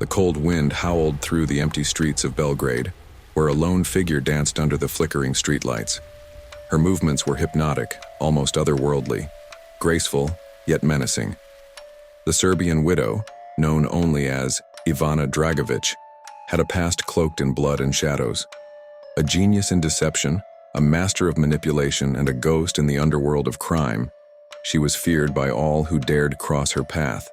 cold wind howled through the empty streets of Belgrade, where a lone figure danced under the flickering streetlights. Her movements were hypnotic, almost otherworldly, graceful, yet menacing. The Serbian Widow, known only as Ivana Draković, had a past cloaked in blood and shadows. A genius in deception, a master of manipulation, and a ghost in the underworld of crime, she was feared by all who dared cross her path.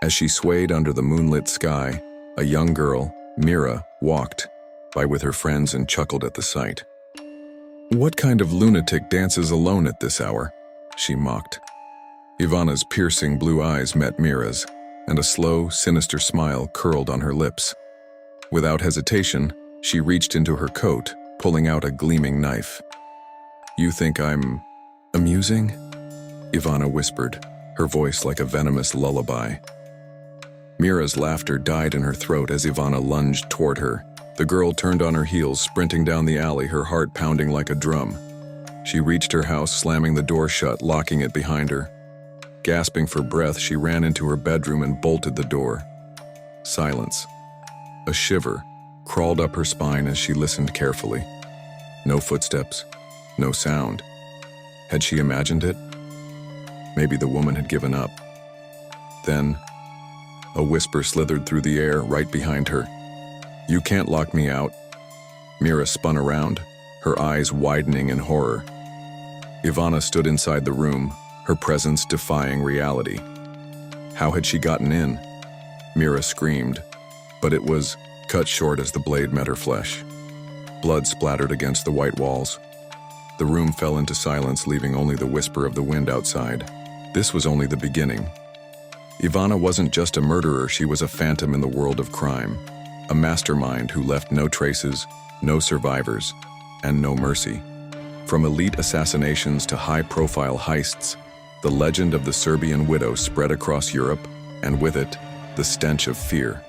As she swayed under the moonlit sky, a young girl, Mira, walked by with her friends and chuckled at the sight. "What kind of lunatic dances alone at this hour?" she mocked. Ivana's piercing blue eyes met Mira's, and a slow, sinister smile curled on her lips. Without hesitation, she reached into her coat, pulling out a gleaming knife. "You think I'm amusing?" Ivana whispered, her voice like a venomous lullaby. Mira's laughter died in her throat as Ivana lunged toward her. The girl turned on her heels, sprinting down the alley, her heart pounding like a drum. She reached her house, slamming the door shut, locking it behind her. Gasping for breath, she ran into her bedroom and bolted the door. Silence. A shiver crawled up her spine as she listened carefully. No footsteps, no sound. Had she imagined it? Maybe the woman had given up. Then, a whisper slithered through the air right behind her. "You can't lock me out." Mira spun around, her eyes widening in horror. Ivana stood inside the room, her presence defying reality. How had she gotten in? Mira screamed, but it was cut short as the blade met her flesh. Blood splattered against the white walls. The room fell into silence, leaving only the whisper of the wind outside. This was only the beginning. Ivana wasn't just a murderer, she was a phantom in the world of crime. A mastermind who left no traces, no survivors, and no mercy. From elite assassinations to high-profile heists, the legend of the Serbian Widow spread across Europe, and with it, the stench of fear.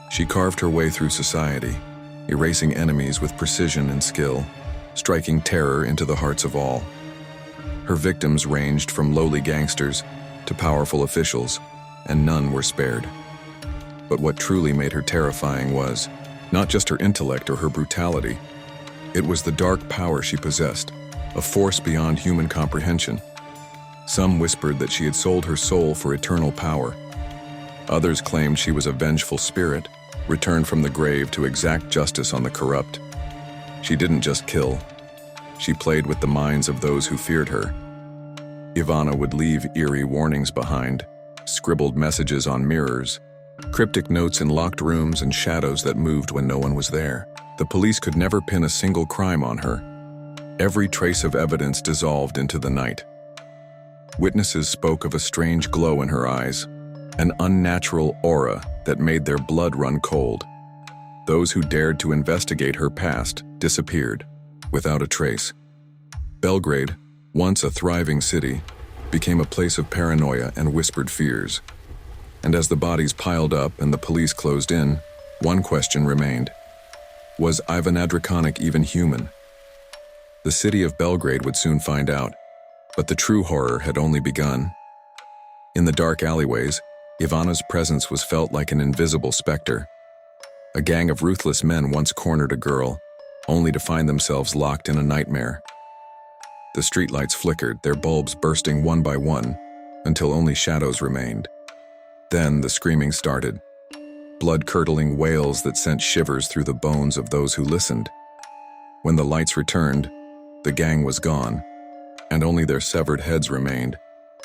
She carved her way through society, erasing enemies with precision and skill, striking terror into the hearts of all. Her victims ranged from lowly gangsters to powerful officials, and none were spared. But what truly made her terrifying was not just her intellect or her brutality. It was the dark power she possessed, a force beyond human comprehension. Some whispered that she had sold her soul for eternal power. Others claimed she was a vengeful spirit, returned from the grave to exact justice on the corrupt. She didn't just kill. She played with the minds of those who feared her. Ivana would leave eerie warnings behind, scribbled messages on mirrors, cryptic notes in locked rooms, and shadows that moved when no one was there. The police could never pin a single crime on her. Every trace of evidence dissolved into the night. Witnesses spoke of a strange glow in her eyes, an unnatural aura that made their blood run cold. Those who dared to investigate her past disappeared, without a trace. Belgrade, once a thriving city, became a place of paranoia and whispered fears. And as the bodies piled up and the police closed in, one question remained. Was Ivana Draković even human? The city of Belgrade would soon find out, but the true horror had only begun. In the dark alleyways, Ivana's presence was felt like an invisible specter. A gang of ruthless men once cornered a girl, only to find themselves locked in a nightmare. The streetlights flickered, their bulbs bursting one by one, until only shadows remained. Then the screaming started, blood-curdling wails that sent shivers through the bones of those who listened. When the lights returned, the gang was gone, and only their severed heads remained,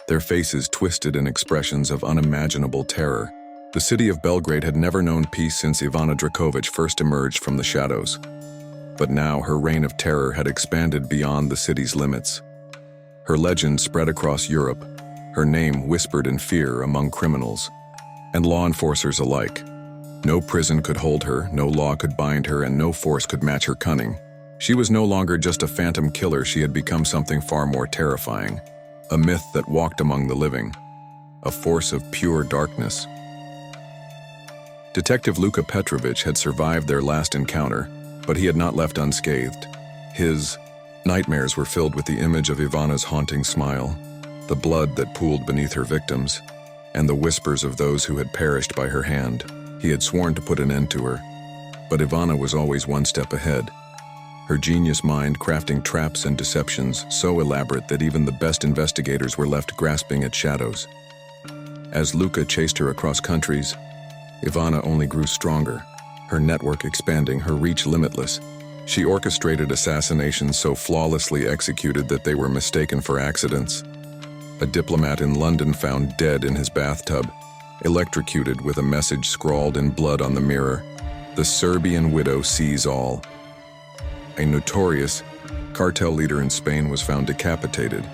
their faces twisted in expressions of unimaginable terror. The city of Belgrade had never known peace since Ivana Draković first emerged from the shadows. But now her reign of terror had expanded beyond the city's limits. Her legend spread across Europe, her name whispered in fear among criminals and law enforcers alike. No prison could hold her, no law could bind her, and no force could match her cunning. She was no longer just a phantom killer, she had become something far more terrifying. A myth that walked among the living. A force of pure darkness. Detective Luka Petrović had survived their last encounter, but he had not left unscathed. His nightmares were filled with the image of Ivana's haunting smile, the blood that pooled beneath her victims, and the whispers of those who had perished by her hand. He had sworn to put an end to her. But Ivana was always one step ahead, her genius mind crafting traps and deceptions so elaborate that even the best investigators were left grasping at shadows. As Luka chased her across countries, Ivana only grew stronger, her network expanding, her reach limitless. She orchestrated assassinations so flawlessly executed that they were mistaken for accidents. A diplomat in London found dead in his bathtub, electrocuted with a message scrawled in blood on the mirror, "The Serbian Widow sees all." A notorious cartel leader in Spain was found decapitated,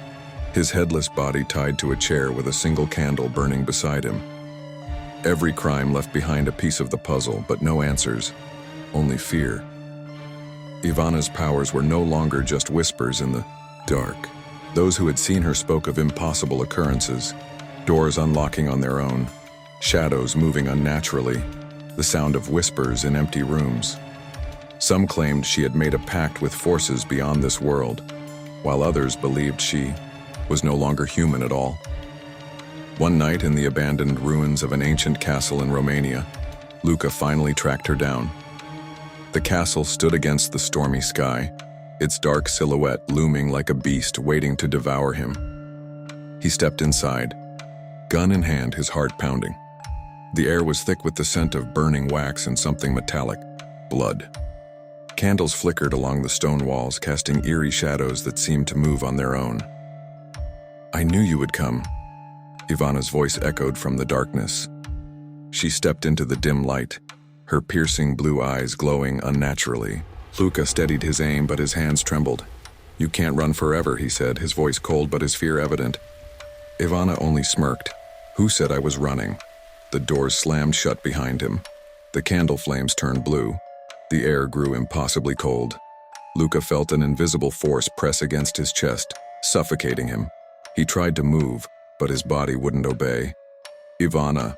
his headless body tied to a chair with a single candle burning beside him. Every crime left behind a piece of the puzzle, but no answers, only fear. Ivana's powers were no longer just whispers in the dark. Those who had seen her spoke of impossible occurrences, doors unlocking on their own, shadows moving unnaturally, the sound of whispers in empty rooms. Some claimed she had made a pact with forces beyond this world, while others believed she was no longer human at all. One night in the abandoned ruins of an ancient castle in Romania, Luka finally tracked her down. The castle stood against the stormy sky, its dark silhouette looming like a beast waiting to devour him. He stepped inside, gun in hand, his heart pounding. The air was thick with the scent of burning wax and something metallic, blood. Candles flickered along the stone walls, casting eerie shadows that seemed to move on their own. "I knew you would come," Ivana's voice echoed from the darkness. She stepped into the dim light, her piercing blue eyes glowing unnaturally. Luka steadied his aim, but his hands trembled. "You can't run forever," he said, his voice cold but his fear evident. Ivana only smirked. "Who said I was running?" The doors slammed shut behind him. The candle flames turned blue. The air grew impossibly cold. Luka felt an invisible force press against his chest, suffocating him. He tried to move, but his body wouldn't obey. Ivana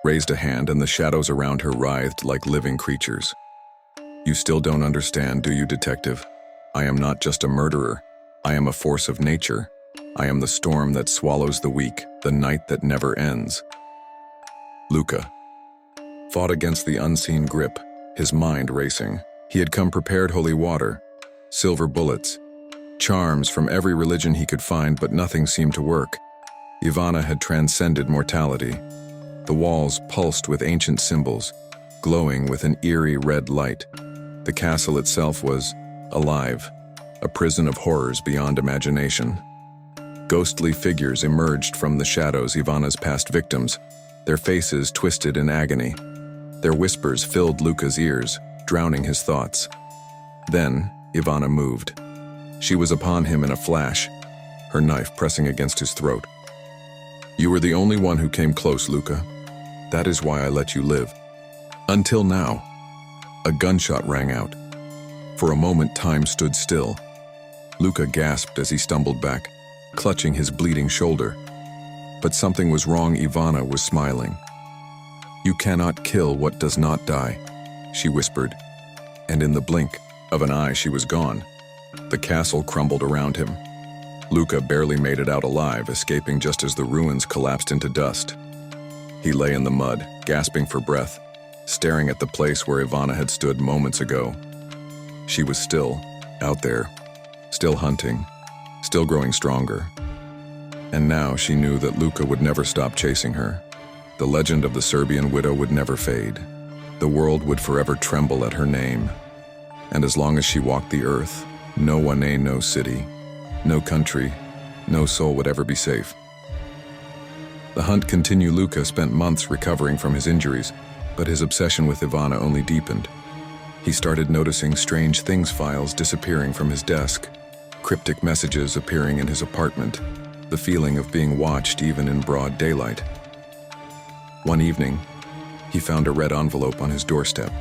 raised a hand, and the shadows around her writhed like living creatures. "You still don't understand, do you, detective? I am not just a murderer. I am a force of nature. I am the storm that swallows the weak, the night that never ends." Luka fought against the unseen grip, his mind racing. He had come prepared: holy water, silver bullets, charms from every religion he could find, but nothing seemed to work. Ivana had transcended mortality. The walls pulsed with ancient symbols, glowing with an eerie red light. The castle itself was alive, a prison of horrors beyond imagination. Ghostly figures emerged from the shadows, Ivana's past victims, their faces twisted in agony. Their whispers filled Luka's ears, drowning his thoughts. Then, Ivana moved. She was upon him in a flash, her knife pressing against his throat. "You were the only one who came close, Luka. That is why I let you live. Until now." A gunshot rang out. For a moment, time stood still. Luka gasped as he stumbled back, clutching his bleeding shoulder. But something was wrong. Ivana was smiling. "You cannot kill what does not die," she whispered, and in the blink of an eye she was gone. The castle crumbled around him. Luka barely made it out alive, escaping just as the ruins collapsed into dust. He lay in the mud, gasping for breath, staring at the place where Ivana had stood moments ago. She was still out there, still hunting, still growing stronger. And now she knew that Luka would never stop chasing her. The legend of the Serbian widow would never fade. The world would forever tremble at her name. And as long as she walked the earth, no one, no city, no country, no soul would ever be safe. The hunt continued. Luka spent months recovering from his injuries, but his obsession with Ivana only deepened. He started noticing strange things: files disappearing from his desk, cryptic messages appearing in his apartment, the feeling of being watched even in broad daylight. One evening, he found a red envelope on his doorstep.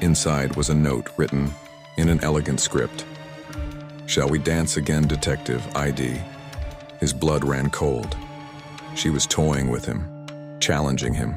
Inside was a note written in an elegant script. "Shall we dance again, detective ID?" His blood ran cold. She was toying with him, challenging him.